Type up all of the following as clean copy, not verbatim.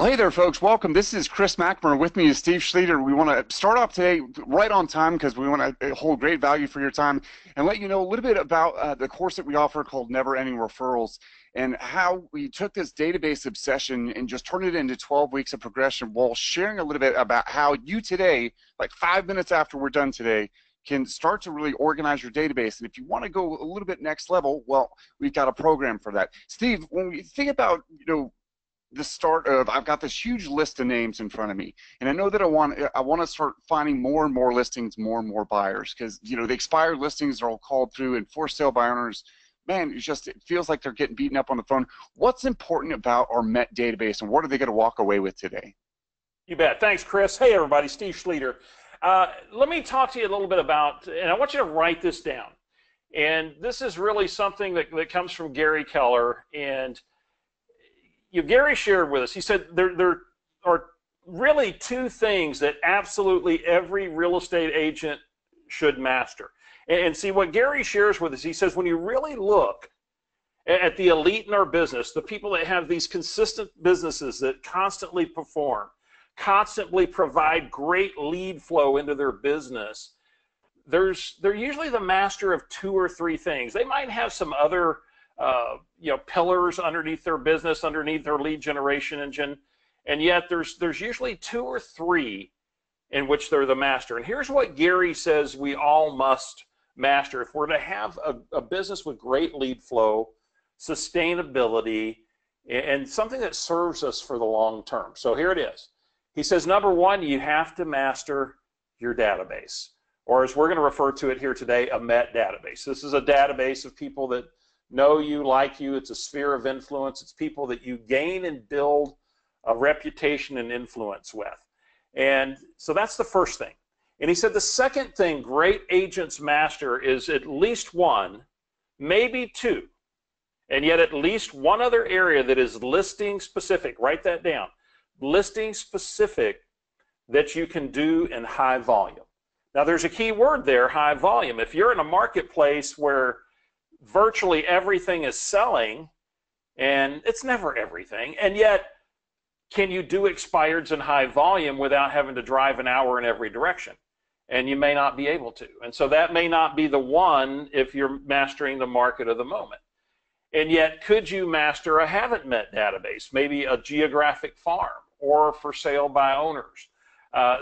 Well, hey there, folks. Welcome. This is Chris McNamara. With me is Steve Schlueter. We want to start off today right on time because we want to hold great value for your time and let you know a little bit about the course that we offer called Never Ending Referrals and how we took this database obsession and just turned it into 12 weeks of progression while sharing a little bit about how you today, like 5 minutes after we're done today, can start to really organize your database. And if you want to go a little bit next level, well, we've got a program for that. Steve, when we think about, the start of, I've got this huge list of names in front of me, and I know that I want to start finding more and more listings, more and more buyers, because the expired listings are all called through, and for sale by owners, man, it feels like they're getting beaten up on the phone. What's important about our Met database, and what are they going to walk away with today? You bet. Thanks, Chris. Hey, everybody, Steve Schlueter. Let me talk to you a little bit about, and I want you to write this down. And this is really something that comes from Gary Keller, and Gary shared with us. He said there are really two things that absolutely every real estate agent should master. And see, what Gary shares with us, he says, when you really look at the elite in our business, the people that have these consistent businesses that constantly perform, constantly provide great lead flow into their business, they're usually the master of two or three things. They might have some other pillars underneath their business, underneath their lead generation engine, and yet there's usually two or three in which they're the master. And here's what Gary says we all must master if we're to have a business with great lead flow, sustainability, and something that serves us for the long term. So here it is. He says, number one, you have to master your database, or as we're going to refer to it here today, a Met database. This is a database of people that know you, like you. It's a sphere of influence. It's people that you gain and build a reputation and influence with. And so that's the first thing. And he said the second thing great agents master is at least one, maybe two, and yet at least one other area that is listing specific. Write that down. Listing specific that you can do in high volume. Now there's a key word there, high volume. If you're in a marketplace where virtually everything is selling, and it's never everything, and yet can you do expireds in high volume without having to drive an hour in every direction? And you may not be able to. And so that may not be the one if you're mastering the market of the moment. And yet, could you master a haven't met database, maybe a geographic farm or for sale by owners?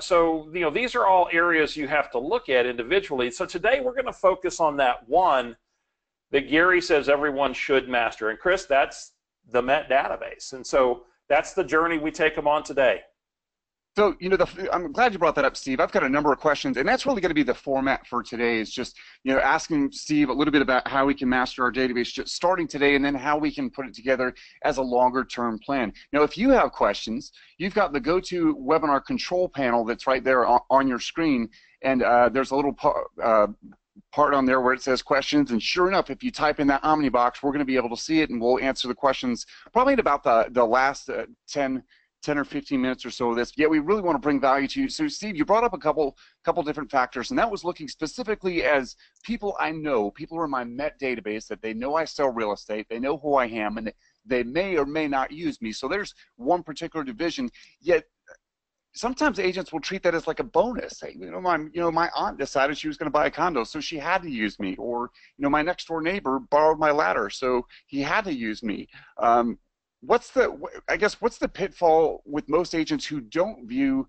So these are all areas you have to look at individually. So today we're going to focus on that one that Gary says everyone should master. And Chris, that's the Met database. And so that's the journey we take them on today. So, I'm glad you brought that up, Steve. I've got a number of questions, and that's really going to be the format for today is just, asking Steve a little bit about how we can master our database just starting today and then how we can put it together as a longer-term plan. Now, if you have questions, you've got the go-to webinar control panel that's right there on your screen, and there's a little part on there where it says questions, and sure enough, if you type in that Omni box, we're going to be able to see it, and we'll answer the questions probably in about the last 10 or 15 minutes or so of this. Yeah, we really want to bring value to you. So, Steve, you brought up a couple different factors, and that was looking specifically as people I know, people who are in my Met database, that they know I sell real estate, they know who I am, and they may or may not use me. So there's one particular division, yet sometimes agents will treat that as like a bonus. Hey, my aunt decided she was going to buy a condo, so she had to use me. Or, my next door neighbor borrowed my ladder, so he had to use me. What's the pitfall with most agents who don't view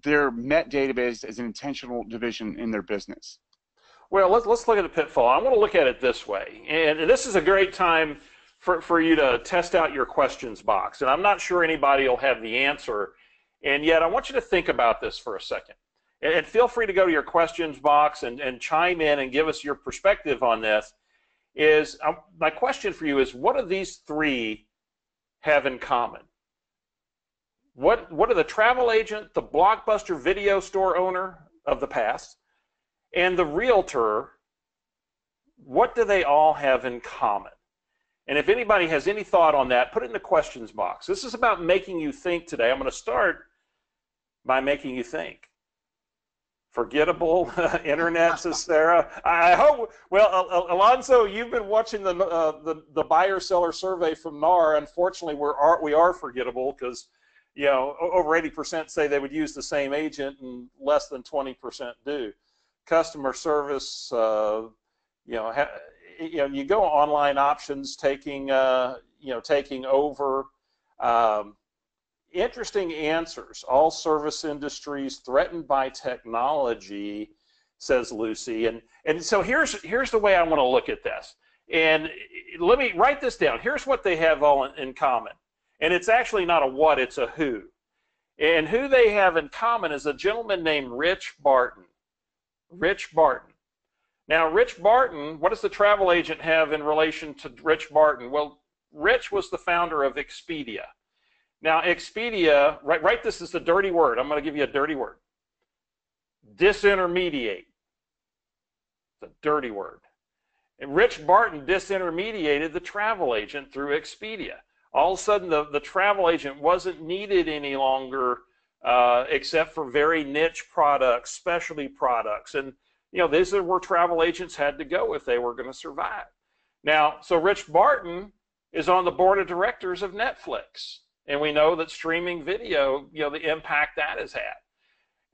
their Met database as an intentional division in their business? Well, let's look at the pitfall. I want to look at it this way, and this is a great time for you to test out your questions box. And I'm not sure anybody will have the answer, and yet I want you to think about this for a second. And feel free to go to your questions box and chime in and give us your perspective on this. My question for you is, what do these three have in common? What do the travel agent, the Blockbuster video store owner of the past, and the realtor, what do they all have in common? And if anybody has any thought on that, put it in the questions box. This is about making you think today. I'm going to start by making you think. Forgettable internet, says Sarah. I hope. Well, Alonso, you've been watching the buyer-seller survey from NAR. Unfortunately, we are forgettable because over 80% say they would use the same agent, and less than 20% do. Customer service, you go online options taking over. Interesting answers. All service industries threatened by technology, says Lucy. And so here's the way I want to look at this. And let me write this down. Here's what they have all in common. And it's actually not a what, it's a who. And who they have in common is a gentleman named Rich Barton. Rich Barton. Now, Rich Barton, what does the travel agent have in relation to Rich Barton? Well, Rich was the founder of Expedia. Now, Expedia, write this as the dirty word. I'm going to give you a dirty word. Disintermediate. It's a dirty word. And Rich Barton disintermediated the travel agent through Expedia. All of a sudden, the travel agent wasn't needed any longer, except for very niche products, specialty products. And, these are where travel agents had to go if they were going to survive. Now, so Rich Barton is on the board of directors of Netflix. And we know that streaming video, the impact that has had.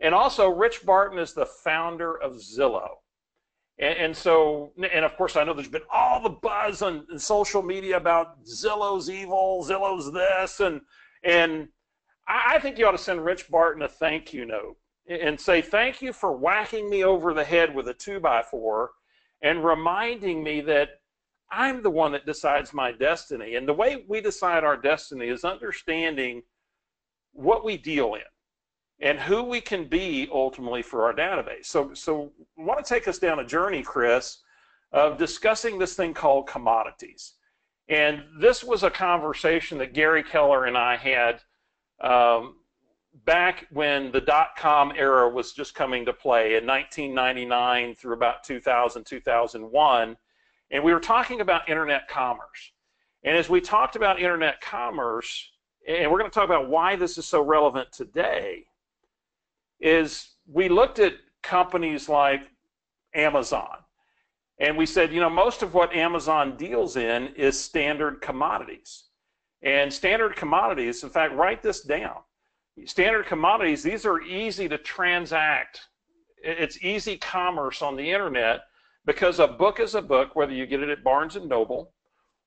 And also, Rich Barton is the founder of Zillow. And of course, I know there's been all the buzz on social media about Zillow's evil, Zillow's this, and I think you ought to send Rich Barton a thank you note and say, thank you for whacking me over the head with a 2x4 and reminding me that I'm the one that decides my destiny. And the way we decide our destiny is understanding what we deal in and who we can be ultimately for our database. So I want to take us down a journey, Chris, of discussing this thing called commodities. And this was a conversation that Gary Keller and I had back when the dot-com era was just coming to play in 1999 through about 2000, 2001. And we were talking about internet commerce. And as we talked about internet commerce, and we're going to talk about why this is so relevant today, is we looked at companies like Amazon. And we said, most of what Amazon deals in is standard commodities. And standard commodities, in fact, write this down. Standard commodities, these are easy to transact. It's easy commerce on the internet because a book is a book, whether you get it at Barnes & Noble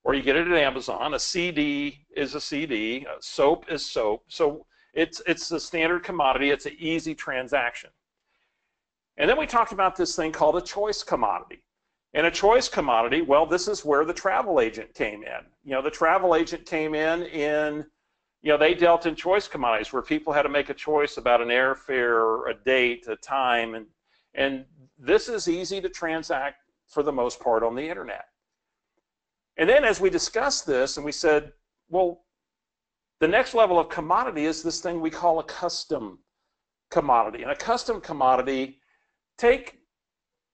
or you get it at Amazon. A CD is a CD. A soap is soap. So it's a standard commodity. It's an easy transaction. And then we talked about this thing called a choice commodity. And a choice commodity, well, this is where the travel agent came in. The travel agent came in, they dealt in choice commodities where people had to make a choice about an airfare, a date, a time, and this is easy to transact for the most part on the internet. And then as we discussed this and we said, well, the next level of commodity is this thing we call a custom commodity. And a custom commodity,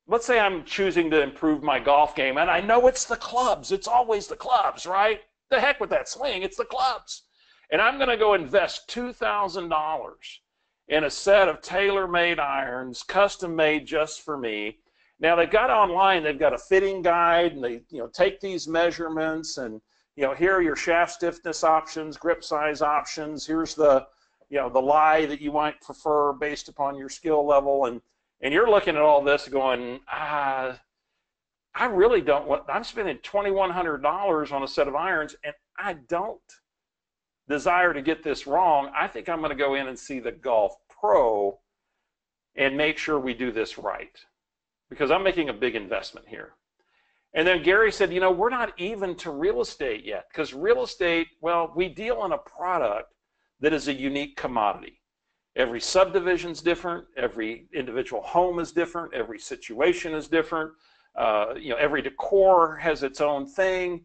let's say I'm choosing to improve my golf game, and I know it's the clubs. It's always the clubs, right? The heck with that swing, it's the clubs. And I'm going to go invest $2,000 in a set of tailor-made irons, custom-made just for me. Now, they've got online, they've got a fitting guide, and they take these measurements, and here are your shaft stiffness options, grip size options. Here's the lie that you might prefer based upon your skill level, and you're looking at all this going, I really don't want, I'm spending $2,100 on a set of irons, and I don't desire to get this wrong. I think I'm going to go in and see the golf pro and make sure we do this right, because I'm making a big investment here. And then Gary said, we're not even to real estate yet, because real estate, well, we deal in a product that is a unique commodity. Every subdivision's different, every individual home is different, every situation is different, every decor has its own thing,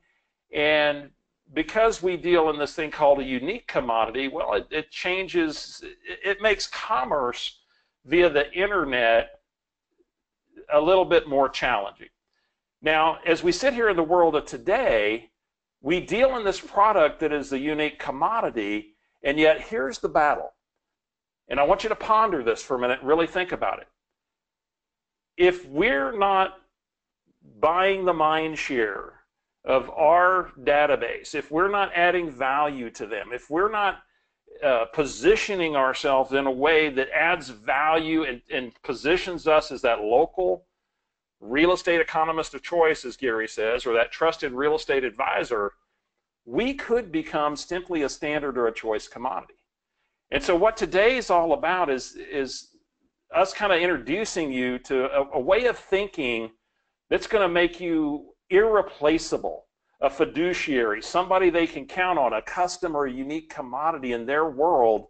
and because we deal in this thing called a unique commodity, well, it changes, it makes commerce via the internet a little bit more challenging. Now, as we sit here in the world of today, we deal in this product that is a unique commodity, and yet here's the battle. And I want you to ponder this for a minute and really think about it. If we're not buying the mind share of our database, if we're not adding value to them, if we're not positioning ourselves in a way that adds value and positions us as that local real estate economist of choice, as Gary says, or that trusted real estate advisor, we could become simply a standard or a choice commodity. And so what today is all about is us kind of introducing you to a way of thinking that's going to make you irreplaceable, a fiduciary, somebody they can count on, a custom or a unique commodity in their world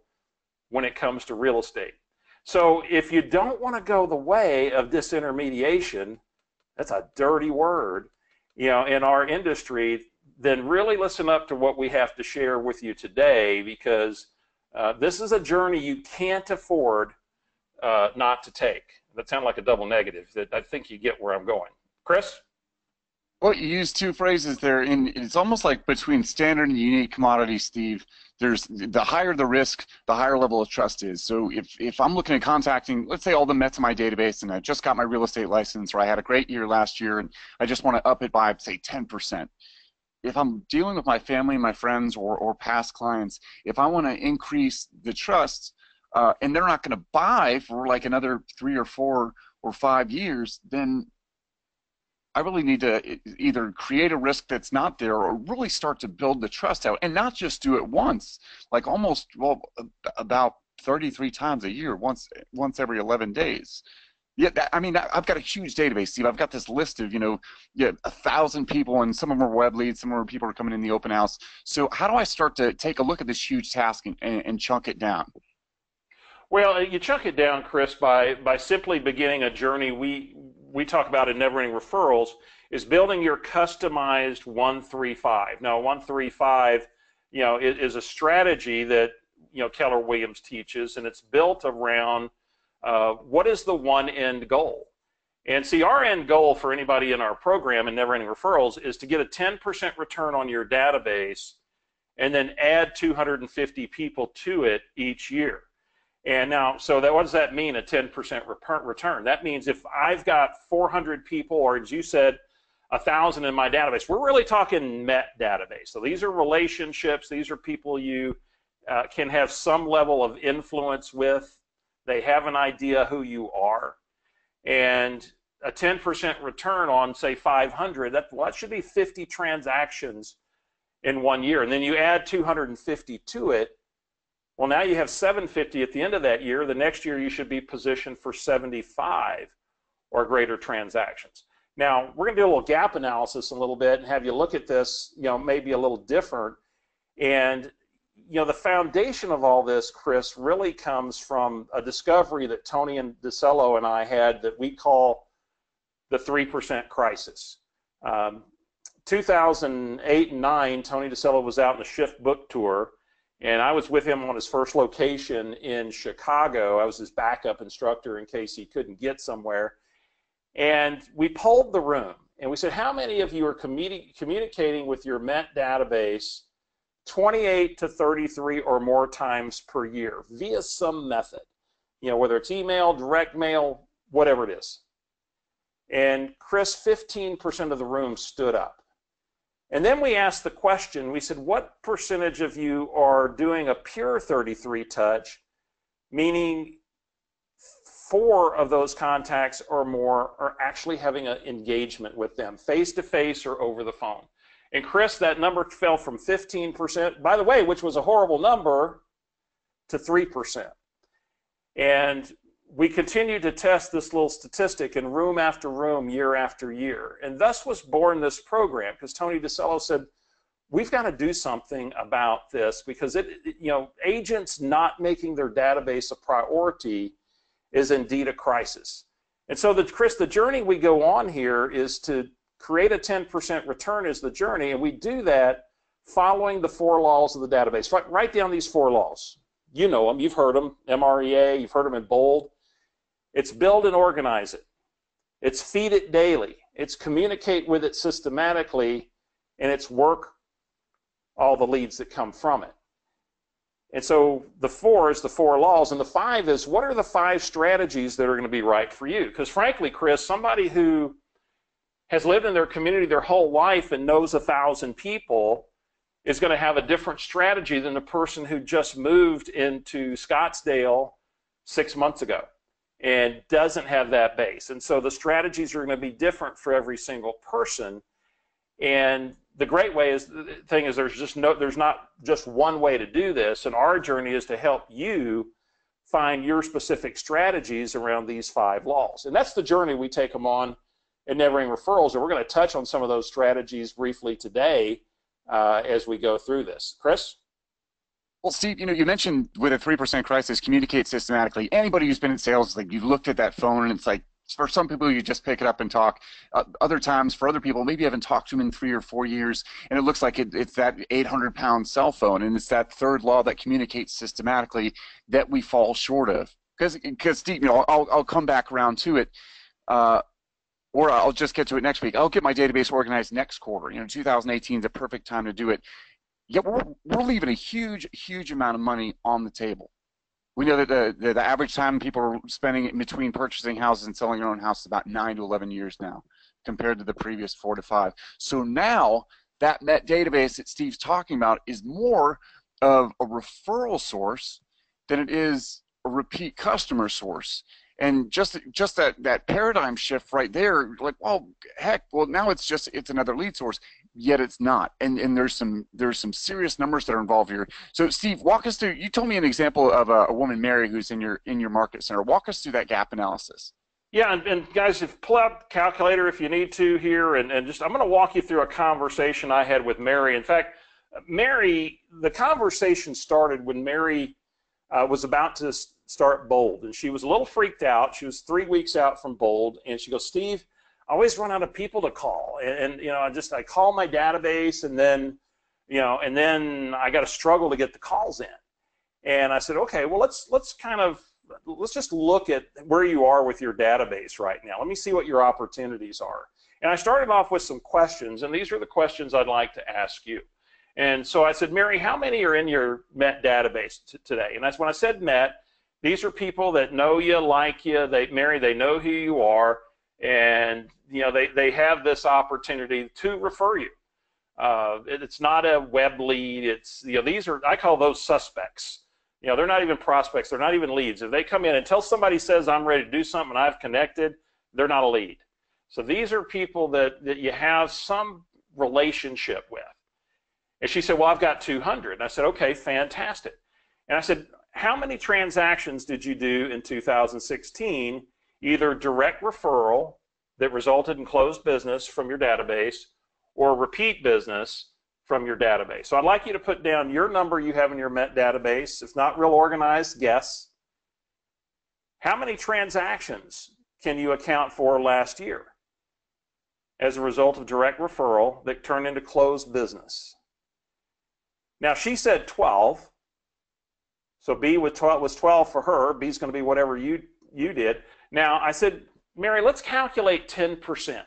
when it comes to real estate. So if you don't want to go the way of disintermediation, that's a dirty word, in our industry, then really listen up to what we have to share with you today, because this is a journey you can't afford not to take. That sounds like a double negative. That I think you get where I'm going. Chris? Well, you used two phrases there, and it's almost like between standard and unique commodity, Steve. There's the higher the risk, the higher level of trust is. So if I'm looking at contacting, let's say, all the Mets in my database, and I just got my real estate license, or I had a great year last year, and I just want to up it by, say, 10%. If I'm dealing with my family, my friends, or past clients, if I want to increase the trust, and they're not going to buy for like another 3 or 4 or 5 years, then I really need to either create a risk that's not there, or really start to build the trust out, and not just do it once, like almost, well, about 33 times a year, once every 11 days. Yeah, I mean, I've got a huge database, Steve. I've got this list of, 1,000 people, and some of them are web leads, some of them are people who are coming in the open house. So how do I start to take a look at this huge task and chunk it down? Well, you chunk it down, Chris, by simply beginning a journey we talk about in Never Ending Referrals, is building your customized 135. Now, 135, is a strategy that, Keller Williams teaches, and it's built around what is the one end goal. And see, our end goal for anybody in our program in Never Ending Referrals is to get a 10% return on your database and then add 250 people to it each year. And now, so what does that mean, a 10% return? That means if I've got 400 people, or as you said, 1,000 in my database, we're really talking Met database. So these are relationships. These are people you can have some level of influence with. They have an idea who you are. And a 10% return on, say, 500, that should be 50 transactions in 1 year. And then you add 250 to it. Well, now you have 750 at the end of that year. The next year you should be positioned for 75 or greater transactions. Now, we're going to do a little gap analysis a little bit and have you look at this, maybe a little different. And, the foundation of all this, Chris, really comes from a discovery that Tony and DeCello and I had that we call the 3% crisis. 2008 and 9, Tony DeCello was out on a shift book tour, and I was with him on his first location in Chicago. I was his backup instructor in case he couldn't get somewhere. And we polled the room, and we said, how many of you are communicating with your Met database 28 to 33 or more times per year via some method? Whether it's email, direct mail, whatever it is. And Chris, 15% of the room stood up. And then we asked the question, we said, what percentage of you are doing a pure 33 touch, meaning 4 of those contacts or more are actually having an engagement with them, face-to-face or over the phone? And Chris, that number fell from 15%, by the way, which was a horrible number, to 3%. And we continued to test this little statistic in room after room, year after year. And thus was born this program, because Tony DeCello said, we've got to do something about this, because agents not making their database a priority is indeed a crisis. And so, Chris, the journey we go on here is to create a 10% return is the journey, and we do that following the 4 laws of the database. Write down these 4 laws. You know them. You've heard them, MREA. You've heard them in bold. It's build and organize it. It's feed it daily. It's communicate with it systematically, and it's work all the leads that come from it. And so the 4 is the 4 laws, and the 5 is, what are the 5 strategies that are going to be right for you? Because frankly, Chris, somebody who has lived in their community their whole life and knows 1,000 people, is going to have a different strategy than the person who just moved into Scottsdale 6 months ago and doesn't have that base. And so the strategies are going to be different for every single person. And the great thing is there's not just one way to do this. And our journey is to help you find your specific strategies around these 5 laws. And that's the journey we take them on in Never Ending Referrals. And we're going to touch on some of those strategies briefly today as we go through this. Chris? Well, Steve, you mentioned with a 3% crisis, communicate systematically. Anybody who's been in sales, like, you've looked at that phone and it's like, for some people, you just pick it up and talk. Other times, for other people, maybe you haven't talked to them in 3 or 4 years, and it looks like it's that 800-pound cell phone, and it's that third law that communicates systematically that we fall short of. Because Steve, I'll come back around to it, or I'll just get to it next week. I'll get my database organized next quarter. 2018 is a perfect time to do it. Yet we're leaving a huge amount of money on the table. We know that the average time people are spending in between purchasing houses and selling their own house is about 9 to 11 years now, compared to the previous 4 to 5. So now that Met database that Steve's talking about is more of a referral source than it is a repeat customer source. And just that paradigm shift right there, like, well, heck, well, now it's another lead source. Yet it's not, and there's some serious numbers that are involved here. So Steve, walk us through. You told me an example of a woman, Mary, who's in your market center. Walk us through that gap analysis. Yeah, and guys, if pull out the calculator if you need to here, and just I'm going to walk you through a conversation I had with Mary. In fact, Mary, the conversation started when Mary was about to start Bold, and she was a little freaked out. She was 3 weeks out from Bold, and she goes, Steve, I always run out of people to call, and I call my database, and then I got to struggle to get the calls in. And I said, okay, well, let's just look at where you are with your database right now. Let me see what your opportunities are. And I started off with some questions, and these are the questions I'd like to ask you. And so I said, Mary, how many are in your Met database today? And that's when I said Met. These are people that know you, like you. Mary, they know who you are. And they have this opportunity to refer you. It's not a web lead. It's I call those suspects. They're not even prospects. They're not even leads. If they come in until somebody says I'm ready to do something and I've connected, they're not a lead. So these are people that you have some relationship with. And she said, well, I've got 200. And I said, okay, fantastic. And I said, how many transactions did you do in 2016? Either direct referral that resulted in closed business from your database or repeat business from your database. So I'd like you to put down your number you have in your Met database. If not real organized, guess. How many transactions can you account for last year as a result of direct referral that turned into closed business? Now she said 12. So B was 12 for her. B is going to be whatever you did. Now, I said, Mary, let's calculate 10%.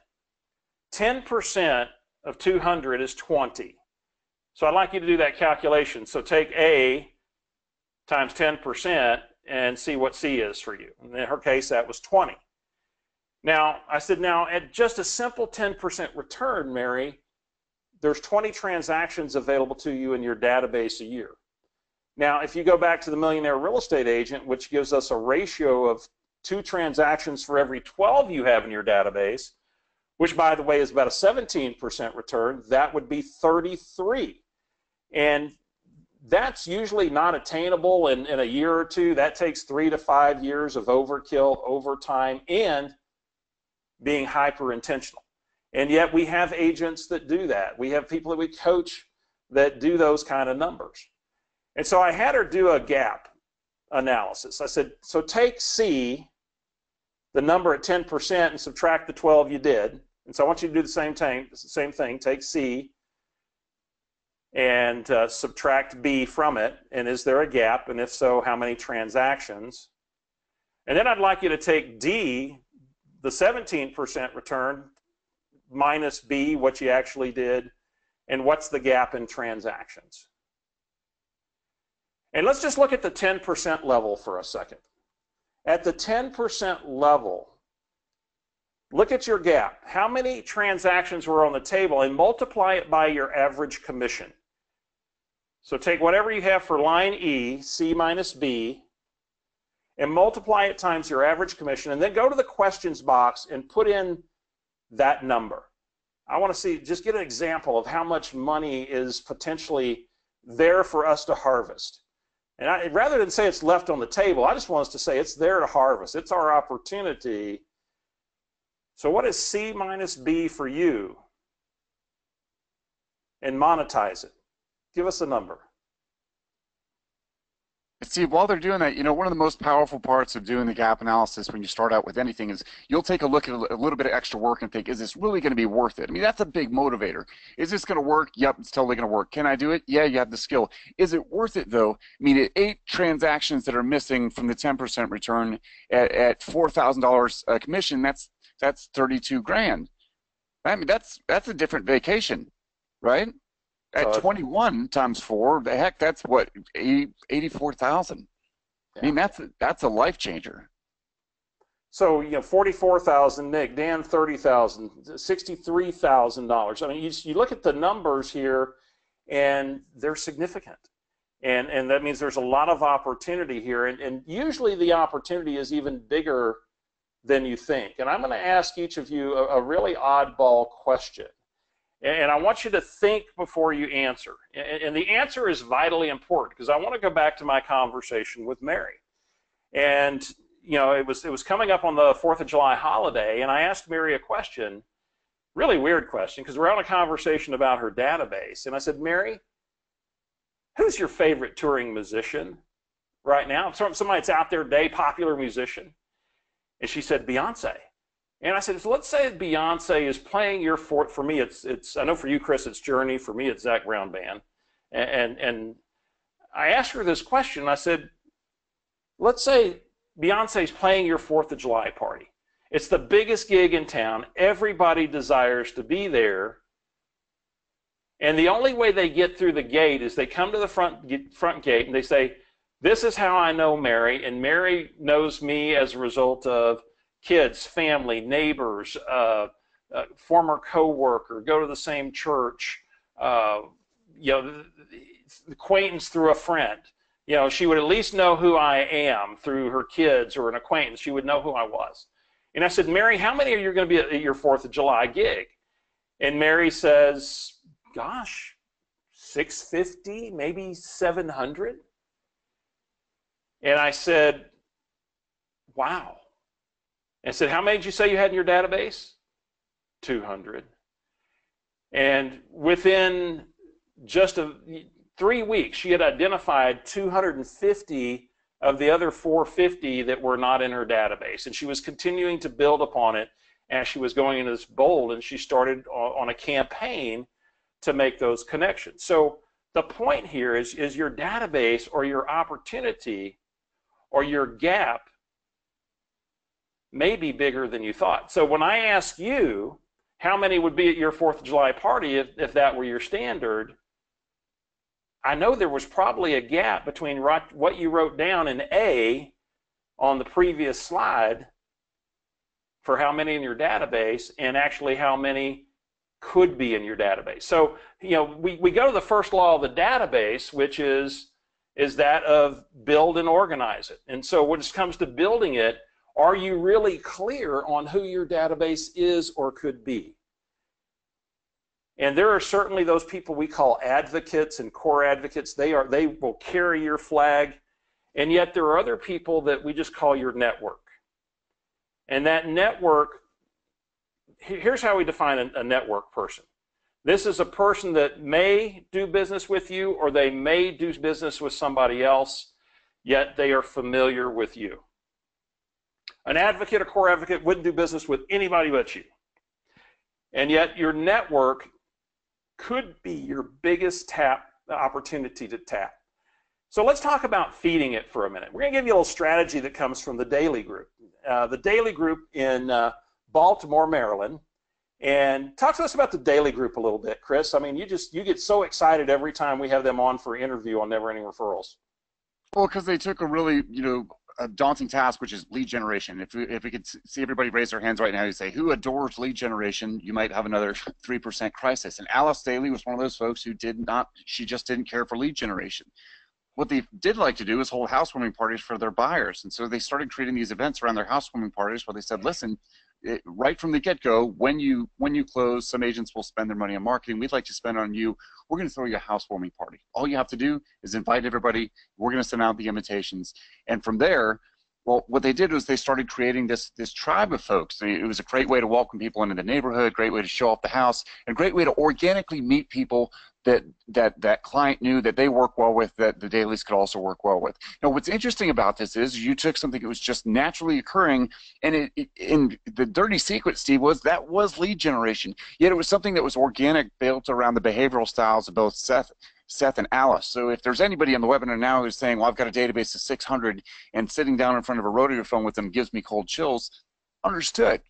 10% of 200 is 20. So I'd like you to do that calculation. So take A times 10% and see what C is for you. And in her case, that was 20. Now, I said, now, at just a simple 10% return, Mary, there's 20 transactions available to you in your database a year. Now, if you go back to the Millionaire Real Estate Agent, which gives us a ratio of 2 transactions for every 12 you have in your database, which, by the way, is about a 17% return, that would be 33. And that's usually not attainable in a year or two. That takes 3 to 5 years of overkill, overtime, and being hyper-intentional. And yet we have agents that do that. We have people that we coach that do those kind of numbers. And so I had her do a gap analysis. I said, so take C, the number at 10%, and subtract the 12 you did. And so I want you to do the same thing. Take C and subtract B from it. And is there a gap? And if so, how many transactions? And then I'd like you to take D, the 17% return, minus B, what you actually did, and what's the gap in transactions. And let's just look at the 10% level for a second. At the 10% level, look at your gap. How many transactions were on the table and multiply it by your average commission. So take whatever you have for line E, C minus B, and multiply it times your average commission, and then go to the questions box and put in that number. I want to see, just get an example of how much money is potentially there for us to harvest. And rather than say it's left on the table, I just want us to say it's there to harvest. It's our opportunity. So what is C minus B for you? And monetize it. Give us a number. See, while they're doing that, one of the most powerful parts of doing the gap analysis when you start out with anything is you'll take a look at a little bit of extra work and think, is this really going to be worth it? I mean, that's a big motivator. Is this going to work? Yep, it's totally going to work. Can I do it? Yeah, you have the skill. Is it worth it, though? I mean, at 8 transactions that are missing from the 10% return at $4,000 commission, that's 32 grand. I mean, that's a different vacation, right? At 21 times 4, the heck, that's what, 84,000. Yeah. I mean, that's a life changer. So 44,000, Nick, Dan 30,000, $63,000. I mean, you look at the numbers here, and they're significant, and that means there's a lot of opportunity here, and usually the opportunity is even bigger than you think. And I'm going to ask each of you a really oddball question. And I want you to think before you answer. And the answer is vitally important because I want to go back to my conversation with Mary. And, it was coming up on the 4th of July holiday, and I asked Mary a question, really weird question, because we're on a conversation about her database. And I said, Mary, who's your favorite touring musician right now? Somebody that's out there today, popular musician. And she said, Beyonce. And I said, so let's say Beyonce is playing your for me, it's I know for you, Chris, it's Journey. For me, it's Zac Brown Band. And I asked her this question. I said, let's say Beyonce's playing your 4th of July party. It's the biggest gig in town. Everybody desires to be there. And the only way they get through the gate is they come to the front gate and they say, this is how I know Mary. And Mary knows me as a result of kids, family, neighbors, former co-worker, go to the same church, acquaintance through a friend. She would at least know who I am through her kids or an acquaintance. She would know who I was. And I said, Mary, how many are you going to be at your 4th of July gig? And Mary says, gosh, 650, maybe 700. And I said, wow. And said, how many did you say you had in your database? 200. And within just 3 weeks, she had identified 250 of the other 450 that were not in her database. And she was continuing to build upon it as she was going into this bold, and she started on a campaign to make those connections. So the point here is your database or your opportunity or your gap may be bigger than you thought. So when I ask you how many would be at your 4th of July party if that were your standard, I know there was probably a gap between what you wrote down in A on the previous slide for how many in your database and actually how many could be in your database. So, we go to the first law of the database, which is that of build and organize it. And so when it comes to building it, are you really clear on who your database is or could be? And there are certainly those people we call advocates and core advocates. They will carry your flag. And yet there are other people that we just call your network. And that network, here's how we define a network person. This is a person that may do business with you or they may do business with somebody else, yet they are familiar with you. An advocate, a core advocate, wouldn't do business with anybody but you. And yet your network could be your biggest opportunity to tap. So let's talk about feeding it for a minute. We're going to give you a little strategy that comes from the Daily Group. The Daily Group in Baltimore, Maryland. And talk to us about the Daily Group a little bit, Chris. I mean, you get so excited every time we have them on for an interview on Never Ending Referrals. Well, because they took a really, a daunting task, which is lead generation. If we could see everybody raise their hands right now, you say, who adores lead generation? You might have another 3% crisis. And Alice Daly was one of those folks who she just didn't care for lead generation. What they did like to do is hold housewarming parties for their buyers. And so they started creating these events around their housewarming parties where they said, listen, right from the get-go, when you close, some agents will spend their money on marketing. We'd like to spend on you. We're going to throw you a housewarming party. All you have to do is invite everybody. We're going to send out the invitations. And from there, well, what they did was they started creating this tribe of folks. It was a great way to welcome people into the neighborhood, great way to show off the house, and a great way to organically meet people that client knew that they work well with, that the Dailies could also work well with. Now, what's interesting about this is you took something that was just naturally occurring, and in the dirty secret, Steve, that was lead generation. Yet it was something that was organic, built around the behavioral styles of both Seth and Alice. So if there's anybody on the webinar now who's saying, well, I've got a database of 600 and sitting down in front of a rotary phone with them gives me cold chills, understood.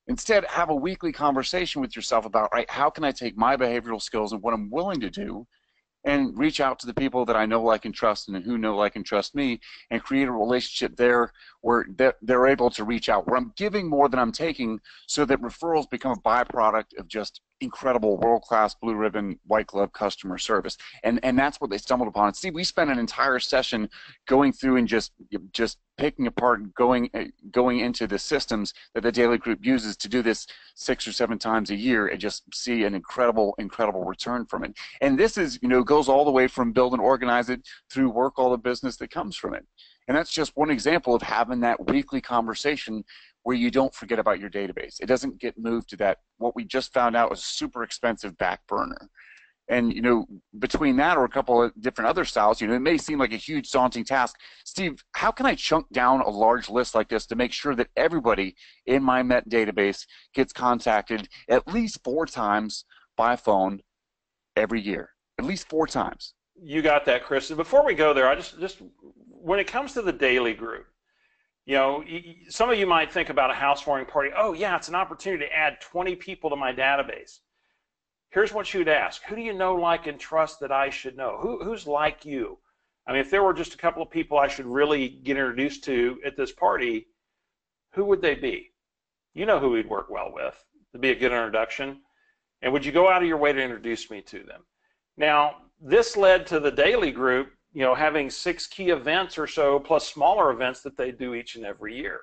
Instead, have a weekly conversation with yourself about, right, how can I take my behavioral skills and what I'm willing to do and reach out to the people that I know, like, and trust, and who know, like, and trust me, and create a relationship there where they're able to reach out, where I'm giving more than I'm taking, so that referrals become a byproduct of just incredible world-class blue ribbon white glove customer service. And that's what they stumbled upon. And see, we spent an entire session going through and just picking apart, going into the systems that the Daily Group uses to do this 6 or 7 times a year, and just see an incredible return from it. And this is, goes all the way from build and organize it through work all the business that comes from it. And that's just one example of having that weekly conversation where you don't forget about your database. It doesn't get moved to that, what we just found out was super expensive back burner. And, between that or a couple of different other styles, it may seem like a huge daunting task. Steve, how can I chunk down a large list like this to make sure that everybody in my Met database gets contacted at least 4 times by phone every year? At least 4 times. You got that, Chris. And before we go there, I just when it comes to the Daily Group, some of you might think about a housewarming party. Oh, yeah, it's an opportunity to add 20 people to my database. Here's what you'd ask. Who do you know, like, and trust that I should know? Who's like you? I mean, if there were just a couple of people I should really get introduced to at this party, who would they be? You know who we'd work well with. It'd be a good introduction. And would you go out of your way to introduce me to them? Now, this led to the Daily Group, having 6 key events or so, plus smaller events that they do each and every year.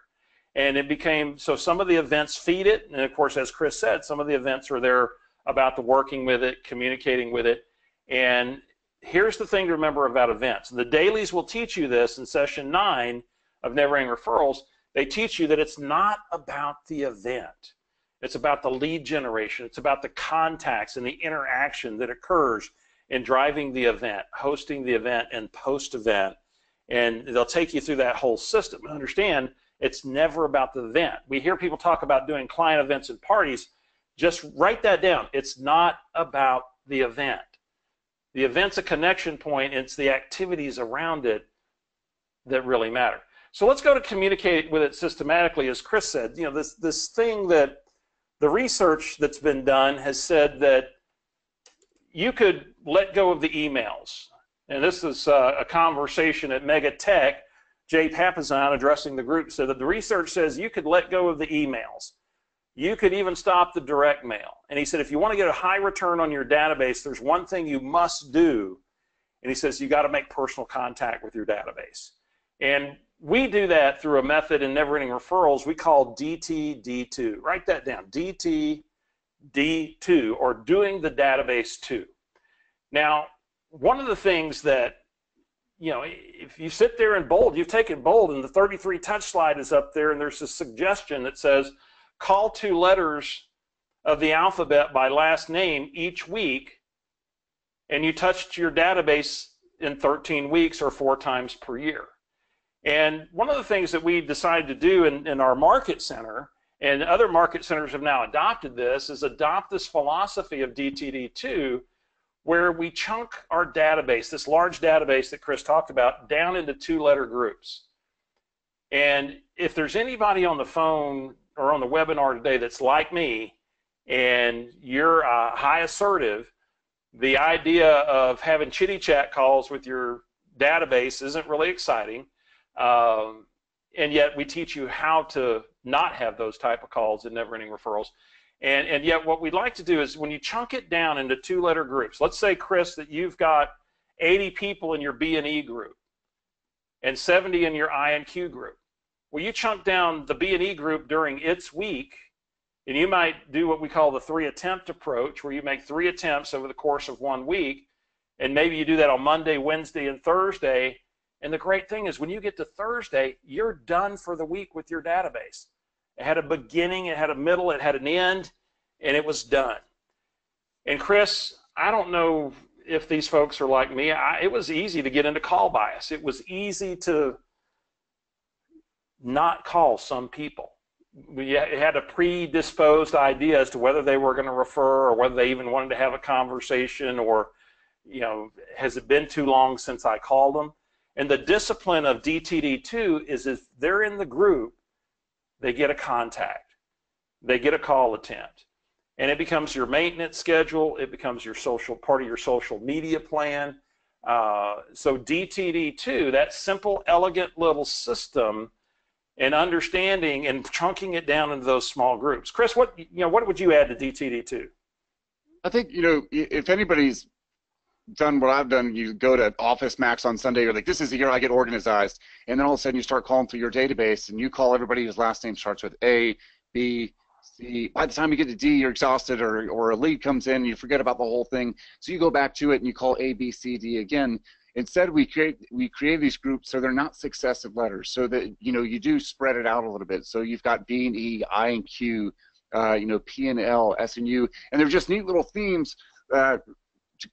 And it became, so some of the events feed it, and of course, as Chris said, some of the events are there about the working with it, communicating with it. And here's the thing to remember about events. The dailies will teach you this in session 9 of Never Ending Referrals. They teach you that it's not about the event. It's about the lead generation. It's about the contacts and the interaction that occurs in driving the event, hosting the event, and post-event. And they'll take you through that whole system. Understand, it's never about the event. We hear people talk about doing client events and parties. Just write that down. It's not about the event. The event's a connection point, and it's the activities around it that really matter. So let's go to communicate with it systematically. As Chris said, this thing that the research that's been done has said that you could let go of the emails. And this is a conversation at Mega Tech. Jay Papazan, addressing the group, said that the research says you could let go of the emails. You could even stop the direct mail. And he said, if you want to get a high return on your database, there's one thing you must do. And he says, you got to make personal contact with your database. And we do that through a method in Never Ending Referrals we call DTD2. Write that down, DTD2, or doing the database too. Now, one of the things that, if you sit there in bold, you've taken bold, and the 33 touch slide is up there, and there's a suggestion that says, call 2 letters of the alphabet by last name each week, and you touched your database in 13 weeks or 4 times per year. And one of the things that we decided to do in our market center, and other market centers have now adopted this, is adopt this philosophy of DTD2, where we chunk our database, this large database that Chris talked about, down into 2-letter groups. And if there's anybody on the phone or on the webinar today that's like me, and you're high assertive, the idea of having chitty chat calls with your database isn't really exciting. And yet we teach you how to not have those type of calls and never-ending referrals. And yet what we'd like to do is when you chunk it down into two-letter groups, let's say, Chris, that you've got 80 people in your B&E group and 70 in your I&Q group. Well, you chunk down the B&E group during its week, and you might do what we call the 3-attempt approach, where you make 3 attempts over the course of 1 week, and maybe you do that on Monday, Wednesday, and Thursday. And the great thing is when you get to Thursday, you're done for the week with your database. It had a beginning, it had a middle, it had an end, and it was done. And Chris, I don't know if these folks are like me. It was easy to get into call bias. It was easy to not call some people. We had a predisposed idea as to whether they were going to refer or whether they even wanted to have a conversation, or, you know, has it been too long since I called them? And the discipline of DTD2 is if they're in the group, they get a contact. They get a call attempt. And it becomes your maintenance schedule. It becomes your part of your social media plan. So DTD2, that simple, elegant little system, and understanding and chunking it down into those small groups. Chris, what would you add to DTD2? I think, if anybody's done what I've done, you go to Office Max on Sunday, you're like, this is the year I get organized, and then all of a sudden you start calling through your database, and you call everybody whose last name starts with A, B, C. By the time you get to D, you're exhausted, or a lead comes in, and you forget about the whole thing, so you go back to it and you call A, B, C, D again. Instead, we create these groups so they're not successive letters, so that you do spread it out a little bit. So you've got B and E, I and Q, P and L, S and U, and they're just neat little themes.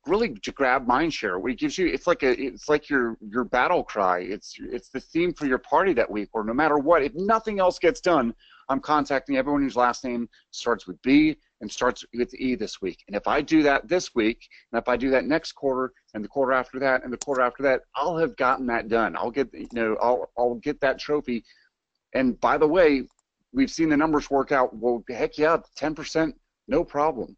Really to grab mind share. What it gives you, it's like your battle cry. It's the theme for your party that week, or no matter what, if nothing else gets done, I'm contacting everyone whose last name starts with B and starts with E this week. And if I do that this week, and if I do that next quarter, and the quarter after that, and the quarter after that, I'll have gotten that done. I'll get I'll get that trophy. And by the way, we've seen the numbers work out. Well, heck yeah, 10%, no problem.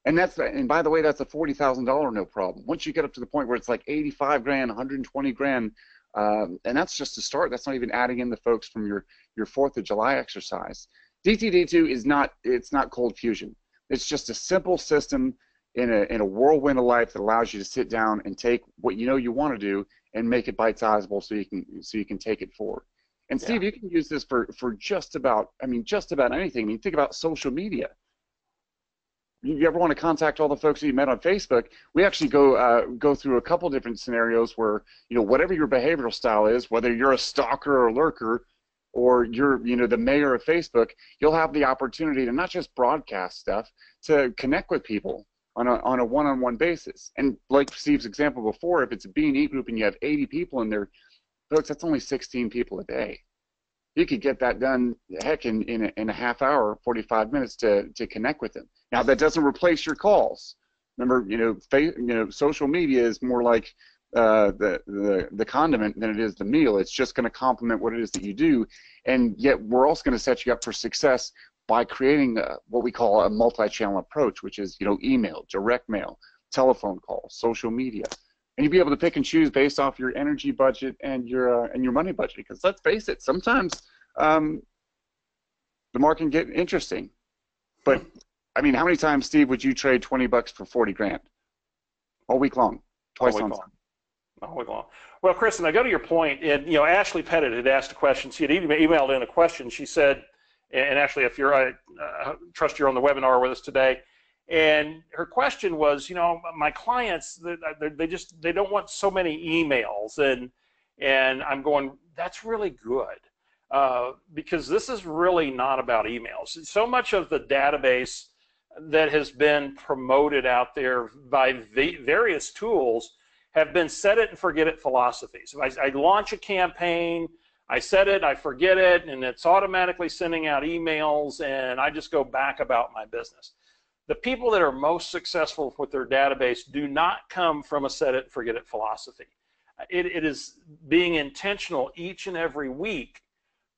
And by the way, that's a $40,000 no problem. Once you get up to the point where it's like 85 grand, 120 grand, and that's just the start. That's not even adding in the folks from your 4th of July exercise. DTD2 is not cold fusion. It's just a simple system in a whirlwind of life that allows you to sit down and take what you want to do and make it bite-sizable so you can take it forward. And Steve, you can use this for just about anything. I mean, think about social media. You ever want to contact all the folks that you met on Facebook? We actually go through a couple different scenarios where, whatever your behavioral style is, whether you're a stalker or a lurker, or you're the mayor of Facebook, you'll have the opportunity to not just broadcast stuff, to connect with people on a one-on-one basis. And like Steve's example before, if it's a B&E group and you have 80 people in there, folks, that's only 16 people a day. You could get that done, heck, in a half hour, 45 minutes to connect with them. Now, that doesn't replace your calls. Remember, social media is more like the condiment than it is the meal. It's just going to complement what it is that you do, and yet we're also going to set you up for success by creating what we call a multi-channel approach, which is email, direct mail, telephone calls, social media. And you'll be able to pick and choose based off your energy budget and your money budget. Because let's face it, sometimes the market can get interesting. But I mean, how many times, Steve, would you trade $20 for 40 grand? All week long, twice on Sunday. All week long. Well, Chris, and I go to your point, and Ashley Pettit had asked a question. She had emailed in a question. She said, and Ashley, if you're, I trust you're on the webinar with us today. And her question was, my clients, they don't want so many emails, and I'm going, that's really good, because this is really not about emails. So much of the database that has been promoted out there by various tools have been set it and forget it philosophies. So I launch a campaign, I set it, I forget it, and it's automatically sending out emails, and I just go back about my business. The people that are most successful with their database do not come from a set it and forget it philosophy. It is being intentional each and every week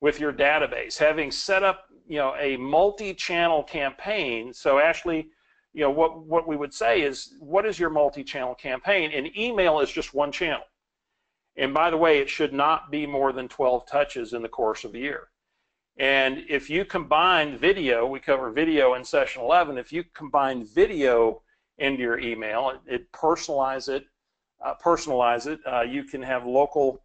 with your database, having set up a multi-channel campaign. So Ashley, what we would say is, what is your multi-channel campaign? And email is just one channel. And by the way, it should not be more than 12 touches in the course of a year. And if you combine video, we cover video in session 11, if you combine video into your email, it personalize it, you can have local,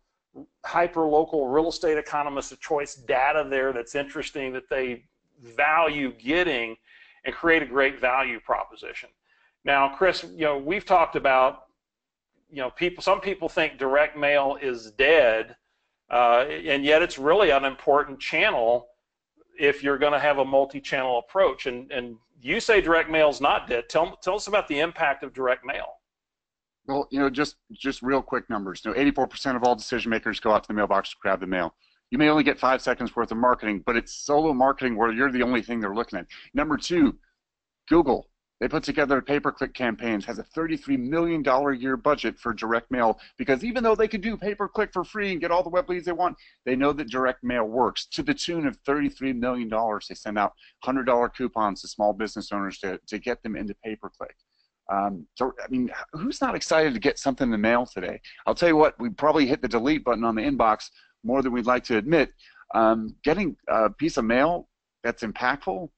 hyper-local real estate economists of choice data there that's interesting, that they value getting, and create a great value proposition. Now, Chris, we've talked about, some people think direct mail is dead, and yet it's really an important channel if you're going to have a multi-channel approach. And you say direct mail is not dead. Tell us about the impact of direct mail. Well, just real quick numbers. 84% of all decision makers go out to the mailbox to grab the mail. You may only get 5 seconds worth of marketing, but it's solo marketing where you're the only thing they're looking at. Number 2, Google. They put together pay-per-click campaigns, has a $33 million a year budget for direct mail, because even though they could do pay-per-click for free and get all the web leads they want, they know that direct mail works. To the tune of $33 million, they send out $100 coupons to small business owners to get them into pay-per-click. So, I mean, who's not excited to get something in the mail today? I'll tell you what, we probably hit the delete button on the inbox more than we'd like to admit. Getting a piece of mail that's impactful,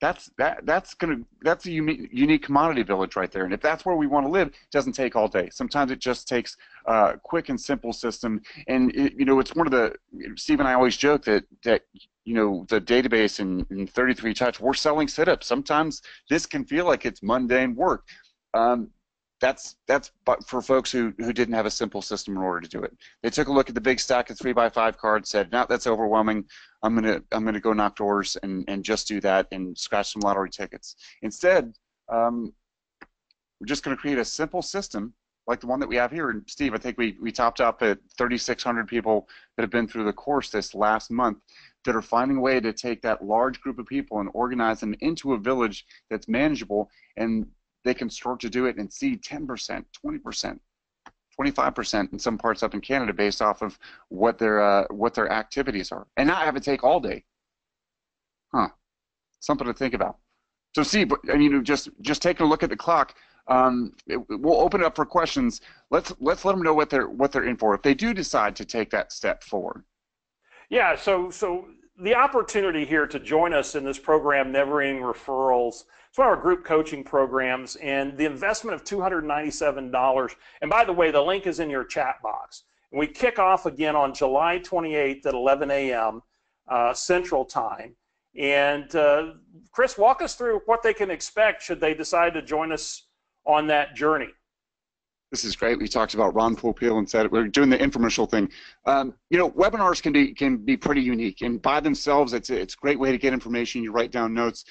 that's a unique commodity village right there. And if that's where we want to live, it doesn't take all day. Sometimes it just takes a quick and simple system. And it's one of the, Steve and I always joke that the database in 33 Touch, we're selling sit-ups. Sometimes this can feel like it's mundane work. That's for folks who didn't have a simple system in order to do it. They took a look at the big stack of 3x5 cards, said, no, that's overwhelming. I'm gonna go knock doors and just do that and scratch some lottery tickets. Instead, we're just gonna create a simple system like the one that we have here. And Steve, I think we topped up at 3,600 people that have been through the course this last month that are finding a way to take that large group of people and organize them into a village that's manageable, and they can start to do it and see 10%, 20%, 25% in some parts up in Canada based off of what their activities are, and not have it take all day. Something to think about. So, Steve, just taking a look at the clock, we'll open it up for questions. Let's let them know what they're in for if they do decide to take that step forward. Yeah. So the opportunity here to join us in this program, Never Ending Referrals. It's one of our group coaching programs, and the investment of $297. And by the way, the link is in your chat box. And we kick off again on July 28th at 11 a.m. Central Time. And Chris, walk us through what they can expect should they decide to join us on that journey. This is great. We talked about Ron Popeil and said we're doing the infomercial thing. Webinars can be pretty unique, and by themselves, it's a great way to get information. You write down notes.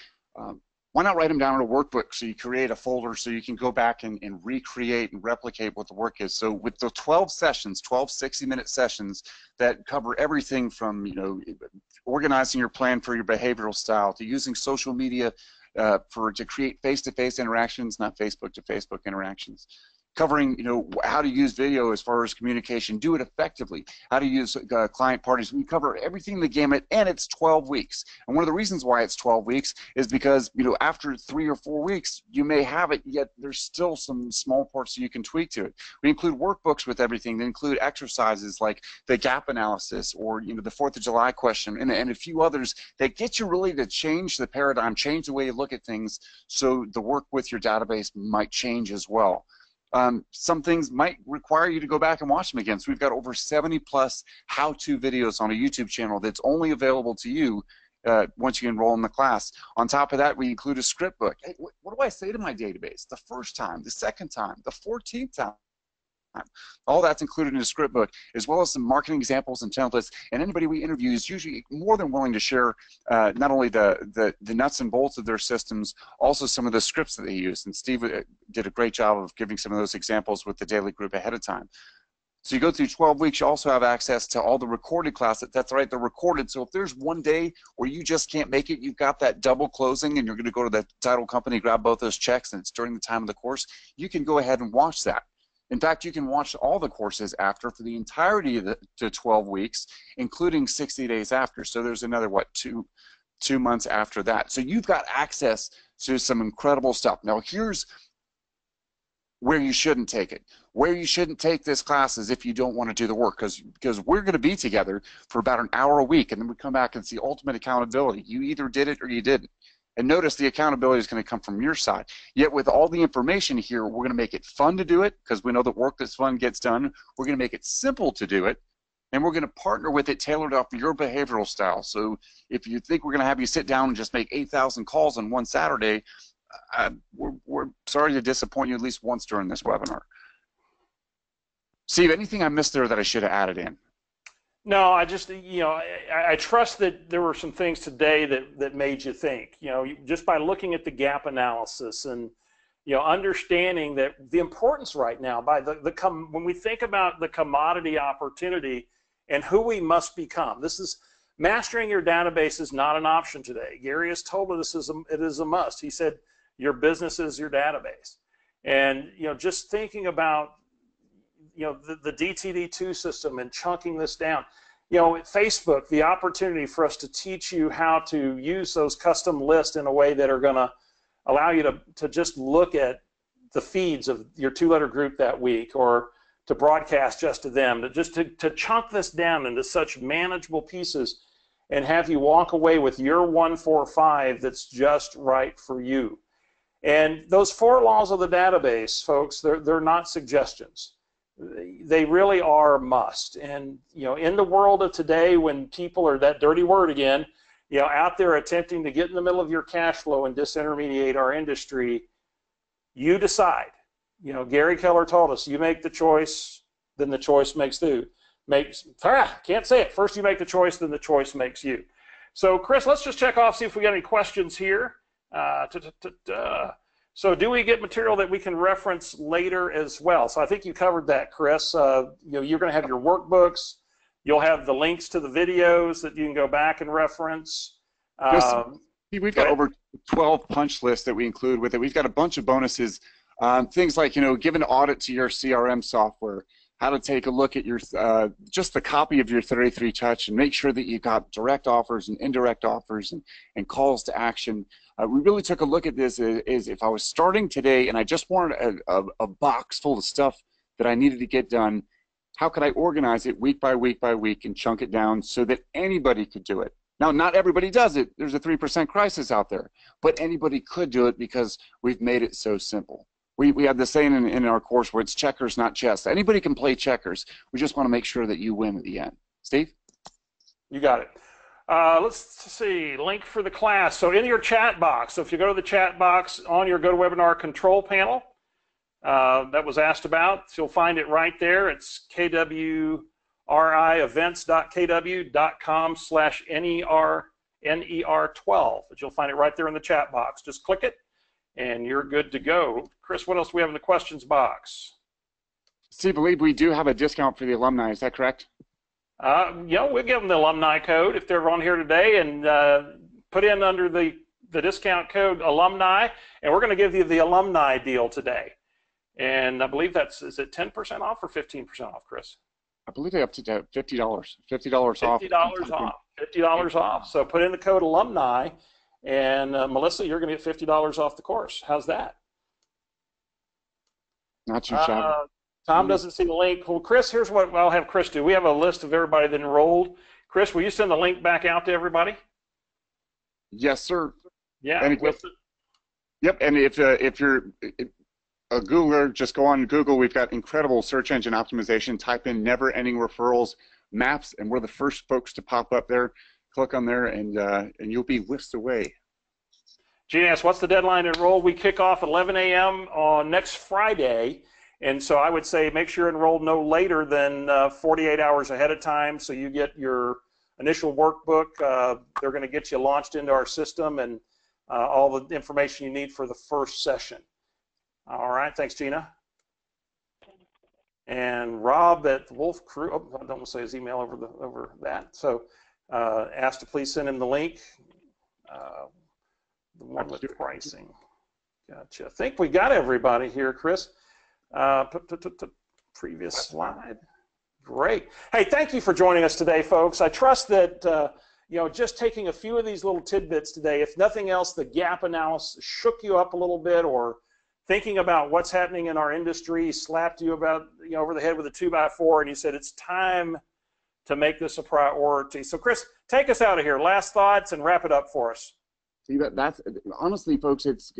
Why not write them down in a workbook so you create a folder so you can go back and recreate and replicate what the work is. So with the 12 sessions, 12 60-minute sessions that cover everything from organizing your plan for your behavioral style to using social media to create face-to-face interactions, not Facebook-to-Facebook interactions. Covering, how to use video as far as communication, do it effectively, how to use client parties. We cover everything in the gamut, and it's 12 weeks. And one of the reasons why it's 12 weeks is because, after 3 or 4 weeks, you may have it, yet there's still some small parts that you can tweak to it. We include workbooks with everything. They include exercises like the gap analysis or, the 4th of July question and a few others that get you really to change the paradigm, change the way you look at things, so the work with your database might change as well. Some things might require you to go back and watch them again. So we've got over 70 plus how-to videos on a YouTube channel that's only available to you once you enroll in the class. On top of that, we include a script book. Hey, what do I say to my database? The first time, the second time, the 14th time. All that's included in a script book, as well as some marketing examples and templates. And anybody we interview is usually more than willing to share not only the nuts and bolts of their systems, also some of the scripts that they use. And Steve did a great job of giving some of those examples with the daily group ahead of time. So you go through 12 weeks, you also have access to all the recorded classes. That's right, they're recorded. So if there's one day where you just can't make it, you've got that double closing and you're going to go to the title company, grab both those checks, and it's during the time of the course, you can go ahead and watch that. In fact, you can watch all the courses after for the entirety of the 12 weeks, including 60 days after. So there's another, two months after that. So you've got access to some incredible stuff. Now, here's where you shouldn't take it. Where you shouldn't take this class is if you don't want to do the work, because we're going to be together for about an hour a week, and then we come back and see ultimate accountability. You either did it or you didn't. And notice the accountability is going to come from your side. Yet with all the information here, we're going to make it fun to do it, because we know that work that's fun gets done. We're going to make it simple to do it, and we're going to partner with it tailored off your behavioral style. So if you think we're going to have you sit down and just make 8,000 calls on one Saturday, we're sorry to disappoint you at least once during this webinar. Steve, anything I missed there that I should have added in? No, I just, I trust that there were some things today that made you think, just by looking at the gap analysis and, understanding that the importance right now by when we think about the commodity opportunity and who we must become. This is mastering your database is not an option today. Gary has told us it is a must. He said your business is your database. And, just thinking about the DTD2 system and chunking this down. Facebook, the opportunity for us to teach you how to use those custom lists in a way that are going to allow you to just look at the feeds of your two-letter group that week, or to broadcast just to them, to chunk this down into such manageable pieces and have you walk away with your 145 that's just right for you. And those 4 laws of the database, folks, they're not suggestions. They really are a must. And in the world of today, when people are, that dirty word again, out there attempting to get in the middle of your cash flow and disintermediate our industry, you decide. Gary Keller told us, you make the choice, then the choice makes you. Can't say it. First you make the choice, then the choice makes you. So Chris, let's just check off, see if we got any questions here. So do we get material that we can reference later as well? So I think you covered that, Chris. You're going to have your workbooks. You'll have the links to the videos that you can go back and reference. We've got over 12 punch lists that we include with it. We've got a bunch of bonuses, things like, give an audit to your CRM software, how to take a look at your just the copy of your 33 touch and make sure that you've got direct offers and indirect offers and calls to action. We really took a look at this as if I was starting today and I just wanted a box full of stuff that I needed to get done, how could I organize it week by week by week and chunk it down so that anybody could do it? Now, not everybody does it. There's a 3% crisis out there, but anybody could do it because we've made it so simple. We have the saying in our course where it's checkers, not chess. Anybody can play checkers. We just want to make sure that you win at the end. Steve? You got it. Let's see, link for the class. So in your chat box, so if you go to the chat box on your GoToWebinar control panel that was asked about, you'll find it right there. It's kwrievents.kw.com/NER12. But you'll find it right there in the chat box. Just click it, and you're good to go. Chris, what else do we have in the questions box? Steve, I believe we do have a discount for the alumni. Is that correct? We'll give them the alumni code if they're on here today, and put in under the discount code alumni, and we're going to give you the alumni deal today. And I believe is it 10% off or 15% off, Chris? I believe they're up to $50. $50 off. $50 off. $50 off. So put in the code alumni, and Melissa, you're going to get $50 off the course. How's that? Not too shabby. Tom doesn't see the link. Well, Chris, here's what I'll have Chris do. We have a list of everybody that enrolled. Chris, will you send the link back out to everybody? Yes, sir. Yeah. And yep. And if you're a Googler, just go on Google. We've got incredible search engine optimization. Type in never-ending referrals maps, and we're the first folks to pop up there. Click on there, and you'll be whisked away. Gina asks, what's the deadline to enroll? We kick off at 11 a.m. on next Friday. And so I would say make sure you're enrolled no later than 48 hours ahead of time, so you get your initial workbook. They're going to get you launched into our system and all the information you need for the first session. All right, thanks, Gina. And Rob at Wolf Crew, I don't want to say his email over that. So asked to please send him the link, the one with pricing. Gotcha. I think we got everybody here, Chris. Previous slide. Great. Hey, thank you for joining us today, folks. I trust that just taking a few of these little tidbits today, if nothing else, the gap analysis shook you up a little bit, or thinking about what's happening in our industry. He slapped you about, over the head with a 2x4, and he said, it's time to make this a priority. So Chris, take us out of here. Last thoughts and wrap it up for us. See, that's honestly, folks, it's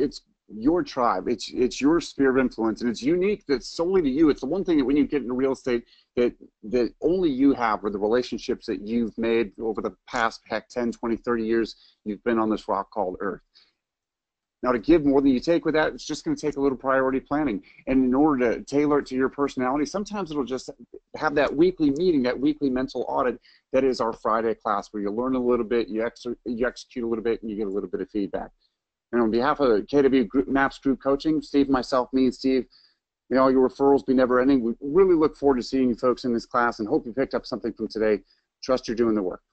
your tribe. It's your sphere of influence, and it's unique. That's solely to you. It's the one thing that when you get into real estate that only you have, are the relationships that you've made over the past, heck, 10, 20, 30 years you've been on this rock called Earth. Now, to give more than you take with that, it's just going to take a little priority planning. And in order to tailor it to your personality, sometimes it'll just have that weekly meeting, that weekly mental audit that is our Friday class, where you learn a little bit, you execute a little bit, and you get a little bit of feedback. And on behalf of KW Group, MAPS Group Coaching, Steve, myself, me, and Steve, may all your referrals be never ending. We really look forward to seeing you folks in this class and hope you picked up something from today. Trust you're doing the work.